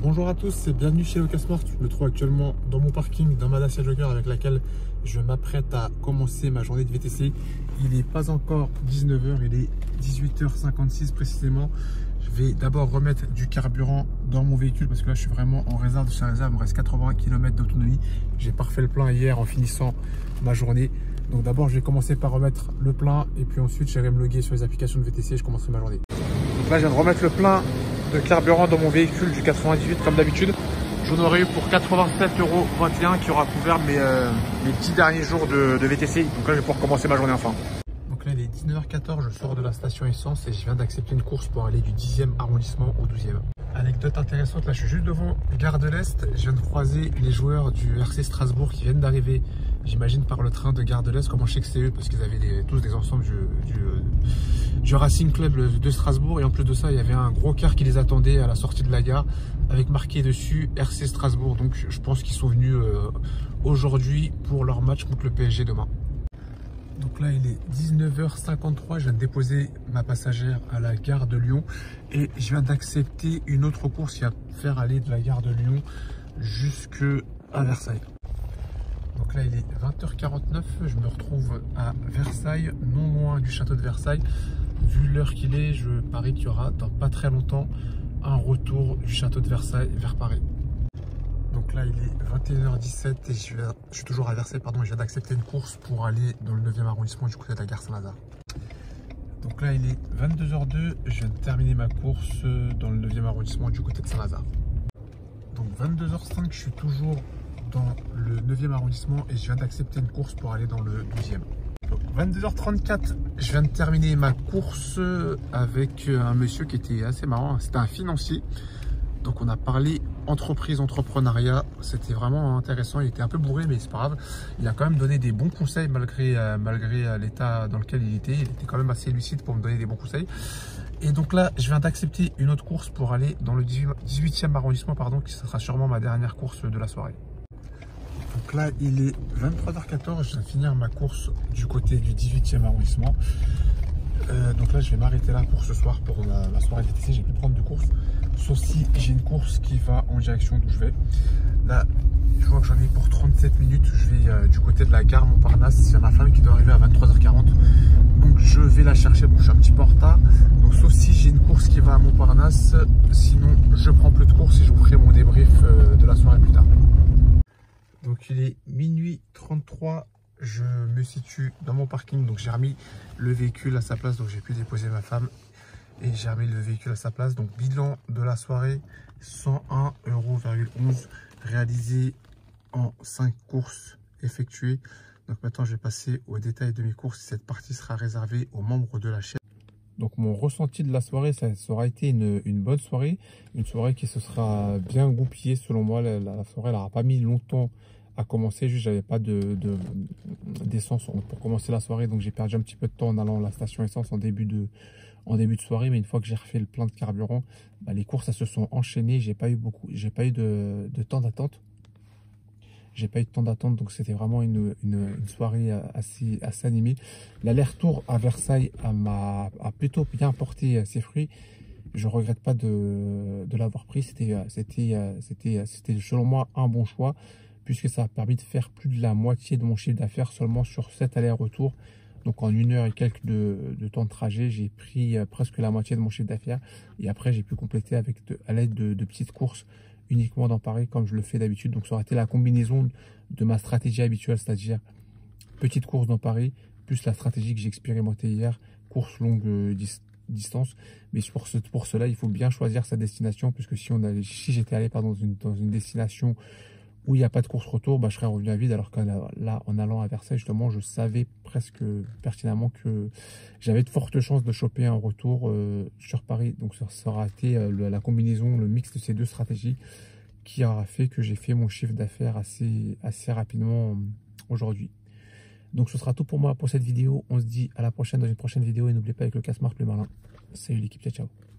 Bonjour à tous et bienvenue chez Ocasmart. Je me trouve actuellement dans mon parking, dans ma Dacia Jogger avec laquelle je m'apprête à commencer ma journée de VTC. Il n'est pas encore 19 h, il est 18 h 56 précisément. Je vais d'abord remettre du carburant dans mon véhicule parce que là je suis vraiment en réserve de chez réserve. Il me reste 80 km d'autonomie. J'ai pas refait le plein hier en finissant ma journée. Donc d'abord je vais commencer par remettre le plein et puis ensuite j'irai me loguer sur les applications de VTC et je commencerai ma journée. Donc là je viens de remettre le plein de carburant dans mon véhicule du 98 comme d'habitude. J'en aurais eu pour 87,21 € qui aura couvert mes 10 derniers jours de VTC. Donc là je vais pouvoir commencer ma journée enfin. Donc là il est 19 h 14, je sors de la station essence et je viens d'accepter une course pour aller du 10e arrondissement au 12e. Anecdote intéressante, là je suis juste devant Gare de l'Est. Je viens de croiser les joueurs du RC Strasbourg qui viennent d'arriver, j'imagine par le train de Gare de l'Est. Comment je sais que c'est eux? Parce qu'ils avaient tous des ensembles du Racing Club de Strasbourg. Et en plus de ça, il y avait un gros car qui les attendait à la sortie de la gare avec marqué dessus RC Strasbourg. Donc je pense qu'ils sont venus aujourd'hui pour leur match contre le PSG demain. Donc là il est 19 h 53, je viens de déposer ma passagère à la gare de Lyon et je viens d'accepter une autre course qui va faire aller de la gare de Lyon jusqu'à Versailles. Donc là il est 20 h 49, je me retrouve à Versailles, non loin du château de Versailles. Vu l'heure qu'il est, je parie qu'il y aura dans pas très longtemps un retour du château de Versailles vers Paris. Donc là il est 21 h 17 et je suis toujours à Versailles, pardon, et je viens d'accepter une course pour aller dans le 9e arrondissement du côté de la gare Saint-Lazare. Donc là il est 22 h 02, je viens de terminer ma course dans le 9e arrondissement du côté de Saint-Lazare. Donc 22 h 05, je suis toujours dans le 9e arrondissement et je viens d'accepter une course pour aller dans le 12e. 22 h 34, je viens de terminer ma course avec un monsieur qui était assez marrant, c'était un financier. Donc on a parlé entreprise, entrepreneuriat, c'était vraiment intéressant. Il était un peu bourré mais c'est pas grave. Il a quand même donné des bons conseils malgré l'état dans lequel il était. Il était quand même assez lucide pour me donner des bons conseils. Et donc là, je viens d'accepter une autre course pour aller dans le 18e arrondissement, pardon, qui sera sûrement ma dernière course de la soirée. Donc là, il est 23 h 14, je viens de finir ma course du côté du 18e arrondissement. Donc là je vais m'arrêter là pour ce soir, pour la soirée VTC. J'ai pu prendre de course, sauf si j'ai une course qui va en direction d'où je vais. Là je vois que j'en ai pour 37 minutes. Je vais du côté de la gare Montparnasse. C'est ma femme qui doit arriver à 23 h 40, donc je vais la chercher. Bon, je suis un petit peu en retard, donc sauf si j'ai une course qui va à Montparnasse, sinon je prends plus de course et je vous ferai mon débrief de la soirée plus tard. Donc il est minuit 33, je me situe dans mon parking, donc j'ai remis le véhicule à sa place, donc j'ai pu déposer ma femme et j'ai remis le véhicule à sa place. Donc bilan de la soirée, 101,11 € réalisé en 5 courses effectuées. Donc maintenant je vais passer au détail de mes courses. Cette partie sera réservée aux membres de la chaîne. Donc mon ressenti de la soirée, ça aura été une bonne soirée, une soirée qui se sera bien goupillée selon moi. La soirée elle n'aura pas mis longtemps à commencer, juste j'avais pas d'essence pour commencer la soirée, donc j'ai perdu un petit peu de temps en allant à la station essence en début de soirée. Mais une fois que j'ai refait le plein de carburant, les courses elles se sont enchaînées. J'ai pas eu de temps d'attente. Donc c'était vraiment une soirée assez animée. L'aller-retour à Versailles a plutôt bien porté ses fruits. Je regrette pas de l'avoir pris. C'était selon moi un bon choix, puisque ça a permis de faire plus de la moitié de mon chiffre d'affaires seulement sur 7 allers-retours. Donc en 1 heure et quelques de temps de trajet, j'ai pris presque la moitié de mon chiffre d'affaires. Et après, j'ai pu compléter à l'aide de petites courses uniquement dans Paris, comme je le fais d'habitude. Donc ça aurait été la combinaison de ma stratégie habituelle, c'est-à-dire petite course dans Paris, plus la stratégie que j'ai expérimentée hier, course longue distance. Mais pour cela, il faut bien choisir sa destination, puisque si j'étais allé dans une destination où il n'y a pas de course retour, je serais revenu à vide. Alors que là, en allant à Versailles, justement, je savais presque pertinemment que j'avais de fortes chances de choper un retour sur Paris. Donc ça aura été la combinaison, le mix de ces deux stratégies qui aura fait que j'ai fait mon chiffre d'affaires assez rapidement aujourd'hui. Donc ce sera tout pour moi pour cette vidéo. On se dit à la prochaine dans une prochaine vidéo et n'oubliez pas, avec le Ocasmart le malin. Salut l'équipe, ciao ciao.